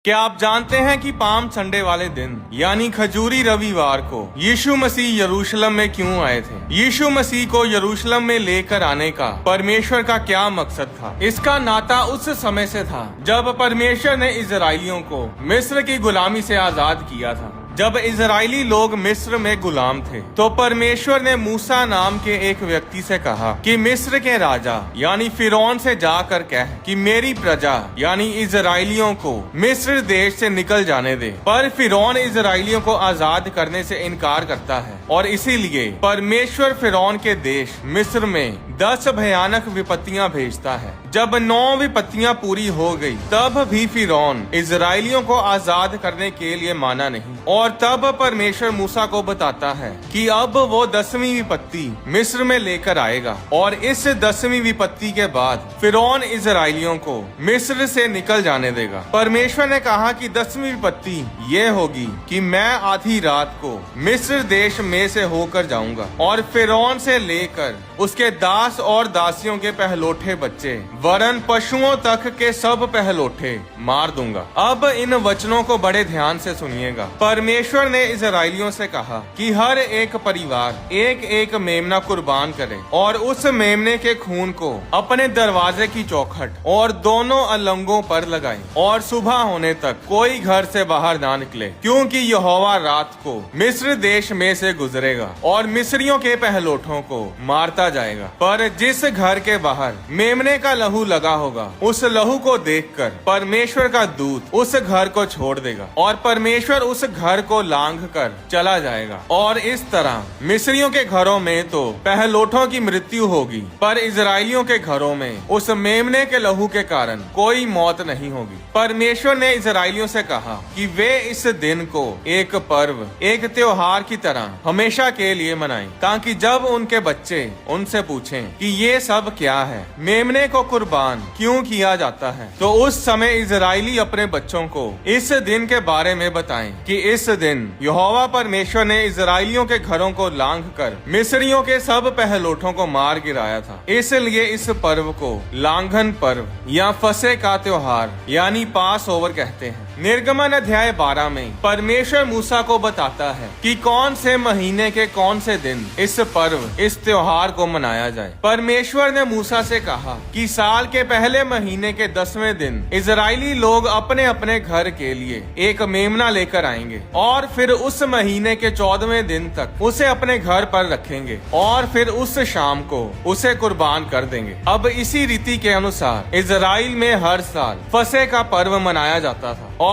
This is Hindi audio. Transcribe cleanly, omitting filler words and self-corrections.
क्या आप जानते हैं कि पाम संडे वाले दिन यानी खजूरी रविवार को यीशु मसीह यरूशलेम में क्यों आए थे? यीशु मसीह को यरूशलेम में लेकर आने का परमेश्वर का क्या मकसद था? इसका नाता उस समय से था जब परमेश्वर ने इजराइलियों को मिस्र की गुलामी से आजाद किया था। जब इजरायली लोग मिस्र में गुलाम थे तो परमेश्वर ने मूसा नाम के एक व्यक्ति से कहा कि मिस्र के राजा यानी फिरौन से जाकर कह कि मेरी प्रजा यानी इजरायलियों को मिस्र देश से निकल जाने दे। पर फिरौन इजरायलियों को आजाद करने से इनकार करता है और इसीलिए परमेश्वर फिरौन के देश मिस्र में 10 भयानक विपत्तियां भेजता है। जब 9 विपत्तियां पूरी हो गई तब भी फिरौन इजरायलियों को आजाद करने के लिए माना नहीं और तब परमेश्वर मूसा को बताता है कि अब वो 10वीं विपत्ति मिस्र में लेकर आएगा और इस 10वीं विपत्ति के बाद फिरौन इजरायलियों को मिस्र से निकल जाने देगा। परमेश्वर ने कहा कि 10वीं विपत्ति ये होगी कि मैं आधी रात को मिस्र देश में से होकर जाऊंगा और फिरौन से लेकर उसके दास और दासियों के पहलोठे बच्चे वरन पशुओं तक के सब पहलोठे मार दूंगा। अब इन वचनों को बड़े ध्यान से सुनिएगा। परमेश्वर ने इजरायलियों से कहा कि हर एक परिवार एक एक मेमना कुर्बान करे और उस मेमने के खून को अपने दरवाजे की चौखट और दोनों अलंगों पर लगाए और सुबह होने तक कोई घर से बाहर ना निकले, क्योंकि यहोवा रात को मिस्र देश में से गुजरेगा और मिस्रियों के पहलोठों को मारता जाएगा। पर जिस घर के बाहर मेमने का लहू लगा होगा उस लहू को देखकर परमेश्वर का दूत उस घर को छोड़ देगा और परमेश्वर उस घर को लांघ कर चला जाएगा। और इस तरह मिस्रियों के घरों में तो पहलोठों की मृत्यु होगी, पर इजरायलियों के घरों में उस मेमने के लहू के कारण कोई मौत नहीं होगी। परमेश्वर ने इजरायलियों से कहा कि वे इस दिन को एक पर्व, एक त्योहार की तरह हमेशा के लिए मनाएं, ताकि जब उनके बच्चे उनसे पूछें कि ये सब क्या है, मेमने को कुर्बान क्यों किया जाता है, तो उस समय इजरायली अपने बच्चों को इस दिन के बारे में बताएं कि इस दिन यहोवा परमेश्वर ने इजरायलियों के घरों को लांघ कर मिस्रियों के सब पहलोठों को मार गिराया था। इसलिए इस पर्व को लांघन पर्व या फसह का त्योहार यानी पास ओवर कहते हैं। निर्गमन अध्याय 12 में परमेश्वर मूसा को बताता है कि कौन से महीने के कौन से दिन इस पर्व, इस त्योहार को मनाया जाए। परमेश्वर ने मूसा से कहा कि साल के पहले महीने के 10वें दिन इजरायली लोग अपने अपने घर के लिए एक मेमना लेकर आएंगे और फिर उस महीने के 14वें दिन तक उसे अपने घर पर रखेंगे और फिर उस शाम को उसे कुर्बान कर देंगे। अब इसी रीति के अनुसार इजराइल में हर साल फसह का पर्व मनाया जाता था।